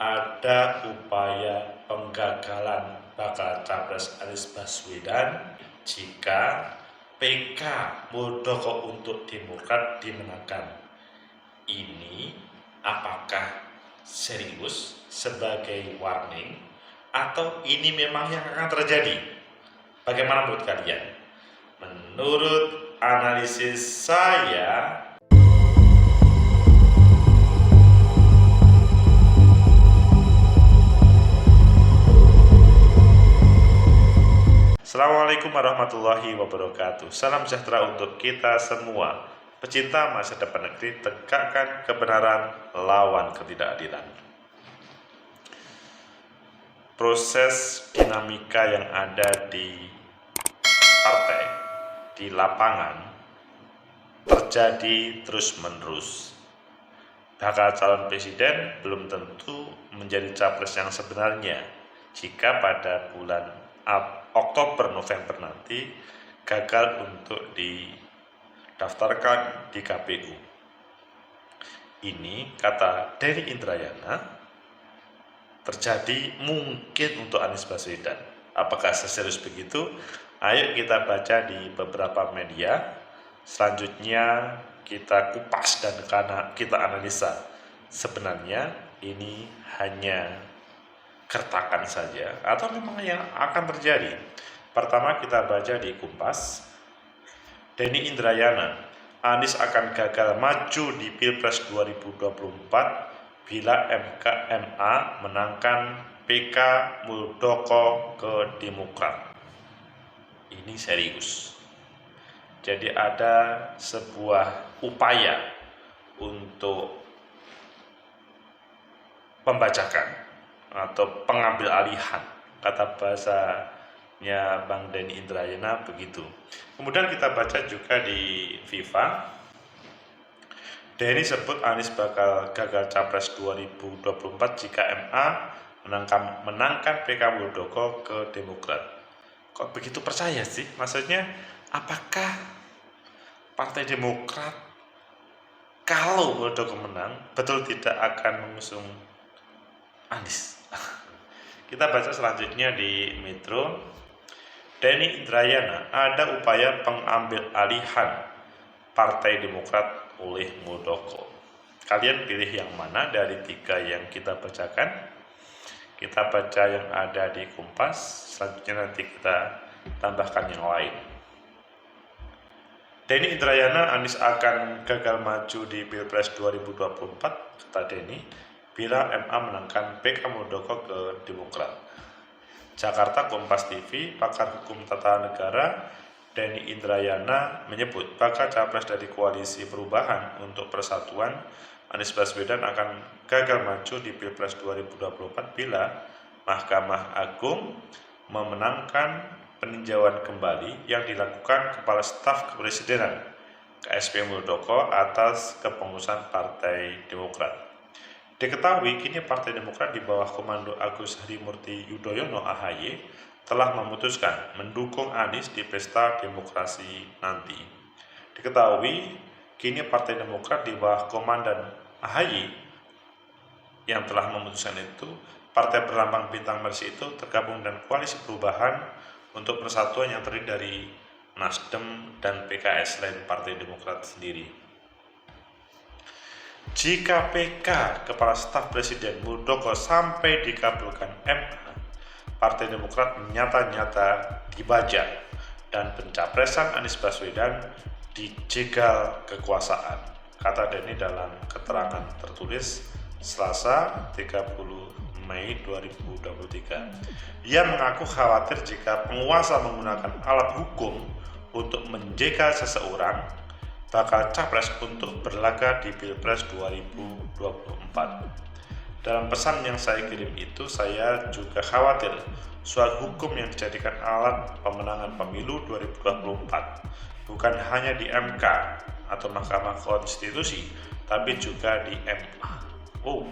ada upaya penggagalan bakal Capres Anies Baswedan jika PK Muldoko untuk Demokrat dimenangkan. Ini apakah serius sebagai warning atau ini memang yang akan terjadi? Bagaimana menurut kalian? Menurut analisis saya, Assalamualaikum warahmatullahi wabarakatuh. Salam sejahtera untuk kita semua. Pecinta masa depan negeri, tegakkan kebenaran, lawan ketidakadilan. Proses dinamika yang ada di partai, di lapangan, terjadi terus-menerus. Bakal calon presiden belum tentu menjadi capres yang sebenarnya jika pada bulan Oktober November nanti gagal untuk didaftarkan di KPU. Ini kata Denny Indrayana terjadi mungkin untuk Anies Baswedan. Apakah seserius begitu? Ayo kita baca di beberapa media. Selanjutnya kita kupas dan kita analisa. Sebenarnya ini hanya kertakan saja atau memang yang akan terjadi. Pertama kita baca di Kompas. Denny Indrayana, Anies akan gagal maju di Pilpres 2024 bila MA menangkan PK Muldoko ke Demokrat. Ini serius. Jadi ada sebuah upaya untuk pembajakan atau pengambil alihan, kata bahasanya Bang Denny Indrayana begitu. Kemudian kita baca juga di Viva, Denny sebut Anies bakal gagal Capres 2024 jika MA menangkan PK Muldoko ke Demokrat. Kok begitu percaya sih? Maksudnya apakah Partai Demokrat kalau Muldoko menang betul tidak akan mengusung Anies? Kita baca selanjutnya di Metro. Denny Indrayana, ada upaya pengambil alihan Partai Demokrat oleh Muldoko. Kalian pilih yang mana dari tiga yang kita bacakan? Kita baca yang ada di Kompas, selanjutnya nanti kita tambahkan yang lain. Denny Indrayana, Anies akan gagal maju di Pilpres 2024, kata Denny, bila MA menangkan PK Muldoko ke Demokrat. Jakarta, Kompas TV, pakar hukum tata negara Denny Indrayana menyebut bakal capres dari Koalisi Perubahan untuk Persatuan Anies Baswedan akan gagal maju di Pilpres 2024 bila Mahkamah Agung memenangkan peninjauan kembali yang dilakukan Kepala Staf Kepresidenan KSP Muldoko atas kepengurusan Partai Demokrat. Diketahui kini Partai Demokrat di bawah komando Agus Harimurti Yudhoyono AHY telah memutuskan mendukung Anies di pesta demokrasi nanti. Diketahui kini Partai Demokrat di bawah komandan AHY yang telah memutuskan itu, Partai berlambang bintang Mersi itu tergabung dengan Koalisi Perubahan untuk Persatuan yang terdiri dari Nasdem dan PKS selain Partai Demokrat sendiri. Jika PK Kepala Staf Presiden Muldoko sampai dikabulkan MA, Partai Demokrat nyata-nyata dibajak dan pencapresan Anies Baswedan dijegal kekuasaan, kata Denny dalam keterangan tertulis Selasa 30 Mei 2023. Ia mengaku khawatir jika penguasa menggunakan alat hukum untuk menjegal seseorang bakal capres untuk berlaga di Pilpres 2024. Dalam pesan yang saya kirim itu, saya juga khawatir soal hukum yang dijadikan alat pemenangan pemilu 2024, bukan hanya di MK atau Mahkamah Konstitusi, tapi juga di MA. Oh,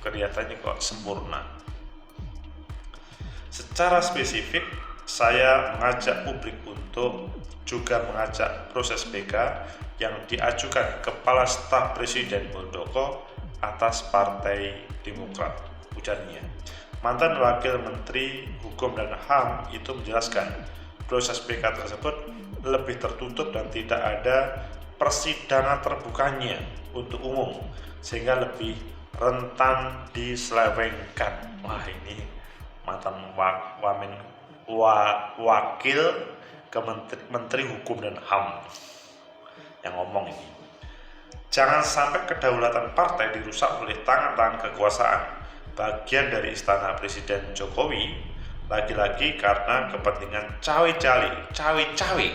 kelihatannya kok sempurna. Secara spesifik, saya mengajak publik untuk juga mengajak proses PK yang diajukan Kepala Staf Presiden Muldoko atas Partai Demokrat, ujarnya. Mantan Wakil Menteri Hukum dan HAM itu menjelaskan proses PK tersebut lebih tertutup dan tidak ada persidangan terbukanya untuk umum, sehingga lebih rentan diselewengkan. Wah, ini mantan wakil Menteri Hukum dan HAM yang ngomong ini. Jangan sampai kedaulatan partai dirusak oleh tangan-tangan kekuasaan bagian dari istana Presiden Jokowi, lagi-lagi karena kepentingan cawe-cawe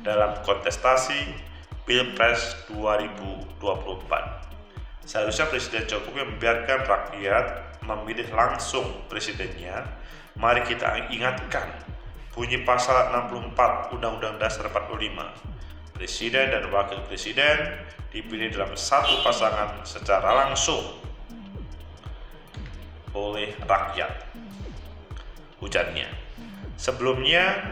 dalam kontestasi Pilpres 2024. Seharusnya Presiden Jokowi membiarkan rakyat memilih langsung presidennya. Mari kita ingatkan bunyi pasal 64 Undang-Undang Dasar 45. Presiden dan Wakil Presiden dipilih dalam satu pasangan secara langsung oleh rakyat, ujarnya. Sebelumnya,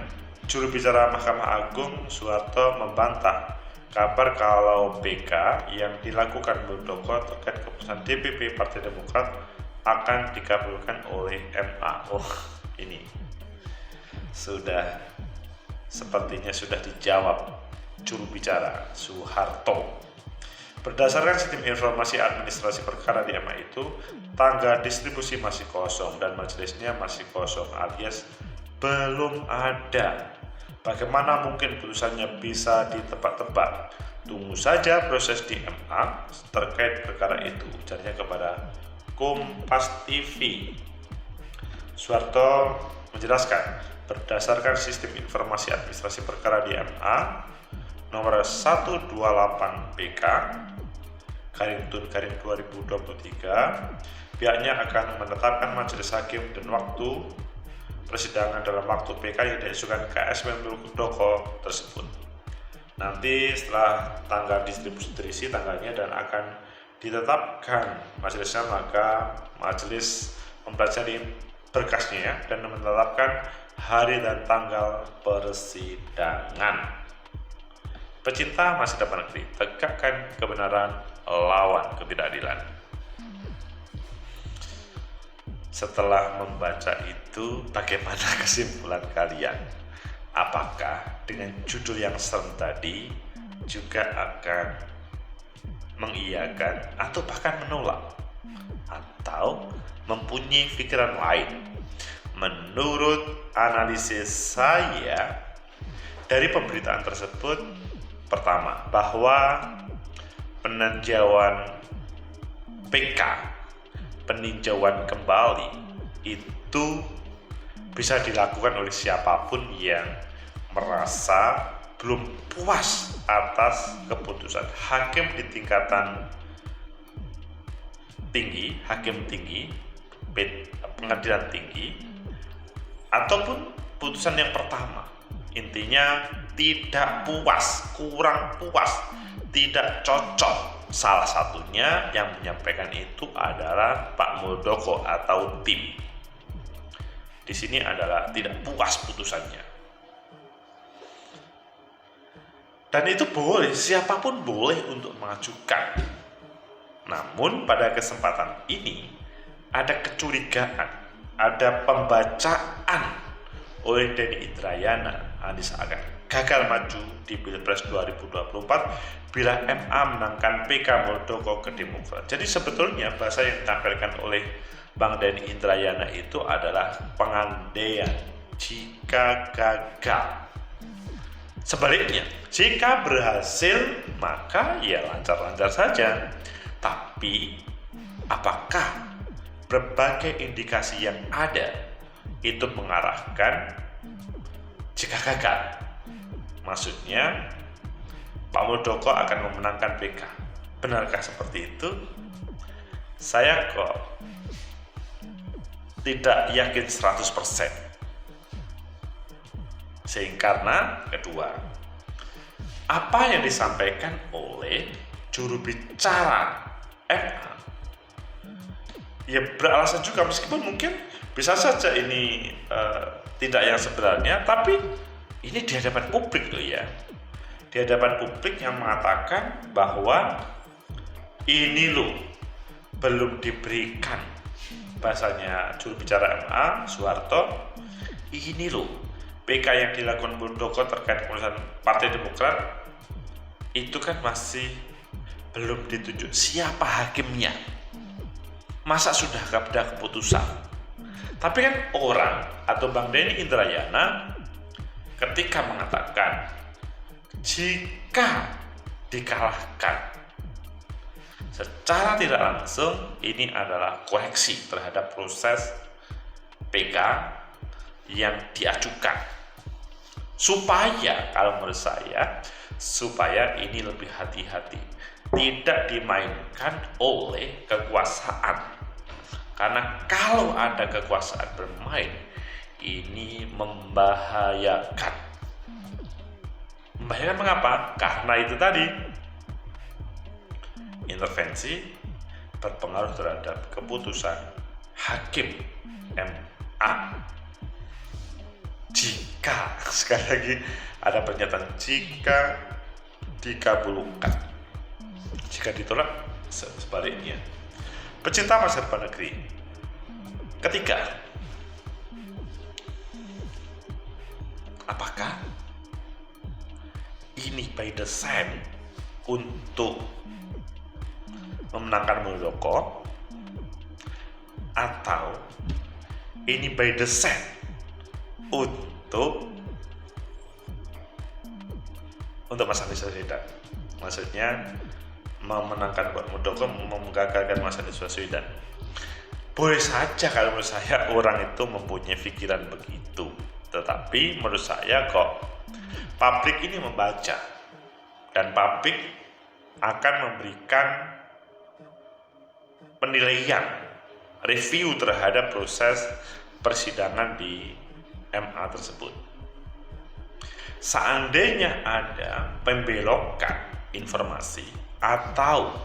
juru bicara Mahkamah Agung Soeharto membantah kabar kalau PK yang dilakukan Muldoko terkait keputusan DPP Partai Demokrat akan dikabulkan oleh MA. Oh, ini sepertinya sudah dijawab juru bicara Soeharto. Berdasarkan sistem informasi administrasi perkara di MA itu, tangga distribusi masih kosong dan majelisnya masih kosong, alias belum ada. Bagaimana mungkin putusannya bisa ditebak-tebak? Tunggu saja proses di MA terkait perkara itu, ujarnya kepada Kompas TV. Soeharto menjelaskan, berdasarkan sistem informasi administrasi perkara di MA nomor 128 PK Garing 2023, pihaknya akan menetapkan majelis hakim dan waktu persidangan dalam waktu PK yang diajukan KS Muldoko tersebut. Nanti setelah tanggal distribusi terisi tanggalnya dan akan ditetapkan majelisnya, maka majelis mempelajari berkasnya dan menetapkan hari dan tanggal persidangan. Pecinta masa depan negeri, tegakkan kebenaran, lawan ketidakadilan. Setelah membaca itu, bagaimana kesimpulan kalian? Apakah dengan judul yang serem tadi juga akan mengiyakan atau bahkan menolak? Atau mempunyai pikiran lain? Menurut analisis saya dari pemberitaan tersebut, pertama, bahwa peninjauan PK, peninjauan kembali itu bisa dilakukan oleh siapapun yang merasa belum puas atas keputusan hakim di tingkatan tinggi, hakim tinggi, pengadilan tinggi, ataupun putusan yang pertama. Intinya tidak puas, kurang puas, tidak cocok. Salah satunya yang menyampaikan itu adalah Pak Muldoko atau tim. Di sini adalah tidak puas putusannya. Dan itu boleh, siapapun boleh untuk mengajukan. Namun pada kesempatan ini ada kecurigaan, ada pembacaan oleh Denny Indrayana, Anies akan gagal maju di Pilpres 2024 bila MA menangkan PK Muldoko ke Demokrat. Jadi sebetulnya bahasa yang ditampilkan oleh Bang Denny Indrayana itu adalah pengandaian jika gagal. Sebaliknya, jika berhasil maka ya lancar-lancar saja. Tapi apakah berbagai indikasi yang ada itu mengarahkan jika gagal? Maksudnya Pak Muldoko akan memenangkan PK. Benarkah seperti itu? Saya kok tidak yakin 100%. Karena kedua, apa yang disampaikan oleh juru bicara MA ya beralasan juga, meskipun mungkin bisa saja ini tidak yang sebenarnya, tapi ini di hadapan publik loh ya, di hadapan publik yang mengatakan bahwa ini loh belum diberikan, bahasanya juru bicara MA Soeharto, ini loh PK yang dilakukan Muldoko terkait keputusan Partai Demokrat itu kan masih belum ditunjuk siapa hakimnya, masa sudah ada keputusan. Tapi kan orang atau Bang Denny Indrayana ketika mengatakan jika dikalahkan secara tidak langsung, ini adalah koreksi terhadap proses PK yang diajukan, supaya kalau menurut saya supaya ini lebih hati-hati, tidak dimainkan oleh kekuasaan, karena kalau ada kekuasaan bermain ini membahayakan. Mengapa? Karena itu tadi, intervensi berpengaruh terhadap keputusan hakim MA. Jika, sekali lagi ada pernyataan jika dikabulkan, jika ditolak sebaliknya. Pecinta masa depan negeri. Ketiga, apakah ini by design untuk memenangkan Muldoko, atau ini by design untuk Mas Anies Baswedan? Maksudnya memenangkan Muldoko, menggagalkan Mas Anies Baswedan. Boleh saja kalau menurut saya orang itu mempunyai pikiran begitu, tetapi menurut saya kok publik ini membaca, dan publik akan memberikan penilaian, review terhadap proses persidangan di MA tersebut. Seandainya ada pembelokan informasi atau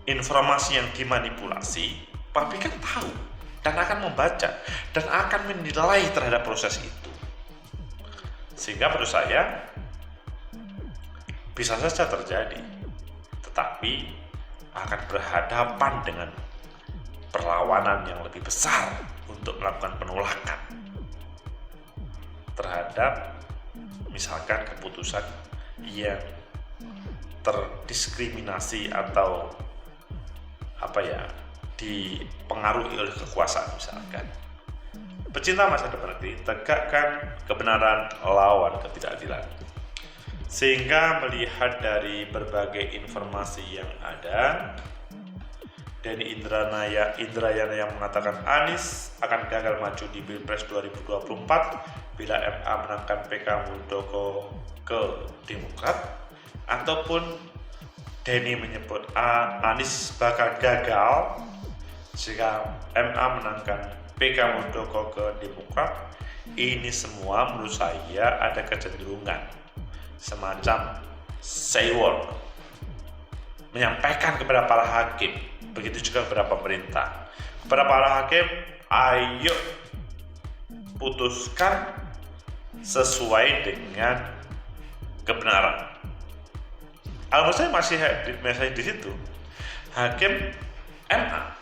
informasi yang dimanipulasi, publik kan tahu dan akan membaca dan akan menilai terhadap proses itu. Sehingga menurut saya bisa saja terjadi, tetapi akan berhadapan dengan perlawanan yang lebih besar untuk melakukan penolakan terhadap misalkan keputusan yang terdiskriminasi atau dipengaruhi oleh kekuasaan misalkan. Pecinta masa depan negeri, tegakkan kebenaran lawan ketidakadilan. Sehingga melihat dari berbagai informasi yang ada, Denny Indrayana yang mengatakan Anies akan gagal maju di Pilpres 2024 bila MA menangkan PK Muldoko ke Demokrat, ataupun Denny menyebut Anies bakal gagal jika MA menangkan PK Muldoko ke Demokrat. Ini semua menurut saya ada kecenderungan semacam sayword, menyampaikan kepada para hakim, begitu juga kepada pemerintah, kepada para hakim, ayo putuskan sesuai dengan kebenaran. Kalau saya masih di situ, hakim MA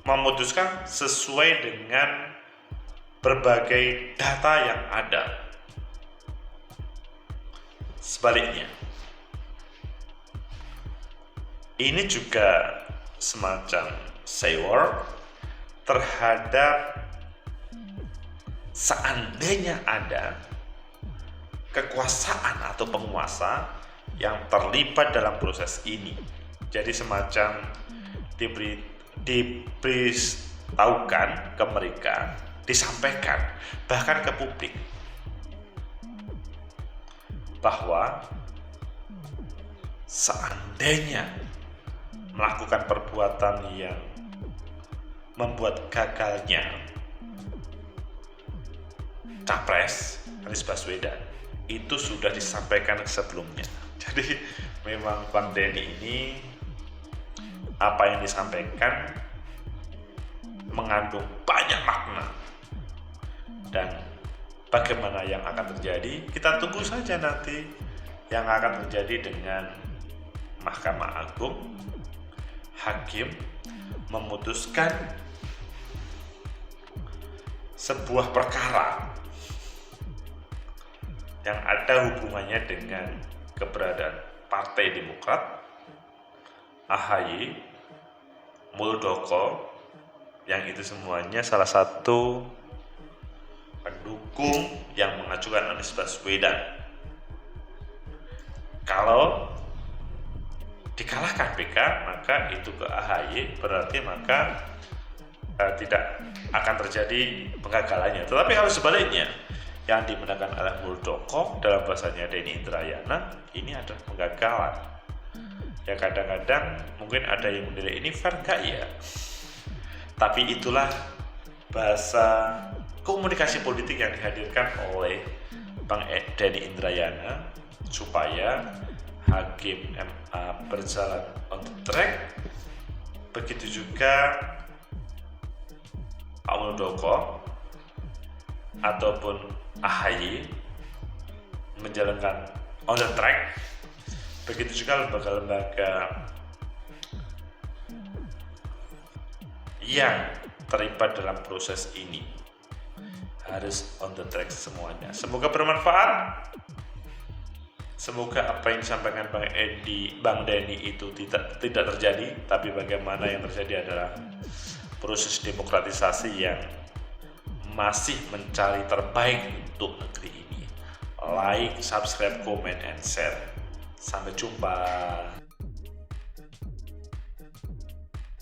memutuskan sesuai dengan berbagai data yang ada. Sebaliknya, ini juga semacam sayword terhadap seandainya ada kekuasaan atau penguasa yang terlibat dalam proses ini. Jadi semacam diberitahukan ke mereka, disampaikan bahkan ke publik bahwa seandainya melakukan perbuatan yang membuat gagalnya Capres Anies Baswedan, itu sudah disampaikan sebelumnya. Jadi memang Bang Denny ini apa yang disampaikan mengandung banyak makna, dan bagaimana yang akan terjadi kita tunggu saja nanti yang akan terjadi dengan Mahkamah Agung, hakim memutuskan sebuah perkara yang ada hubungannya dengan keberadaan Partai Demokrat, AHY, Muldoko, yang itu semuanya salah satu pendukung yang mengajukan Anies Baswedan. Kalau dikalahkan PK, maka itu ke AHY, berarti maka tidak akan terjadi penggagalannya. Tetapi kalau sebaliknya, yang dimenangkan oleh Muldoko, dalam bahasanya Denny Indrayana, ini adalah penggagalan. Ya kadang-kadang mungkin ada yang menilai ini fair gak ya? Tapi itulah bahasa komunikasi politik yang dihadirkan oleh Bang Denny Indrayana supaya Hakim MA berjalan on the track. Begitu juga Pak Muldoko ataupun AHY menjalankan on the track. Begitu juga lembaga-lembaga yang terlibat dalam proses ini harus on the track semuanya. Semoga bermanfaat. Semoga apa yang disampaikan Bang Denny itu tidak terjadi, tapi bagaimana yang terjadi adalah proses demokratisasi yang masih mencari terbaik untuk negeri ini. Like, subscribe, comment, and share. Sampai jumpa.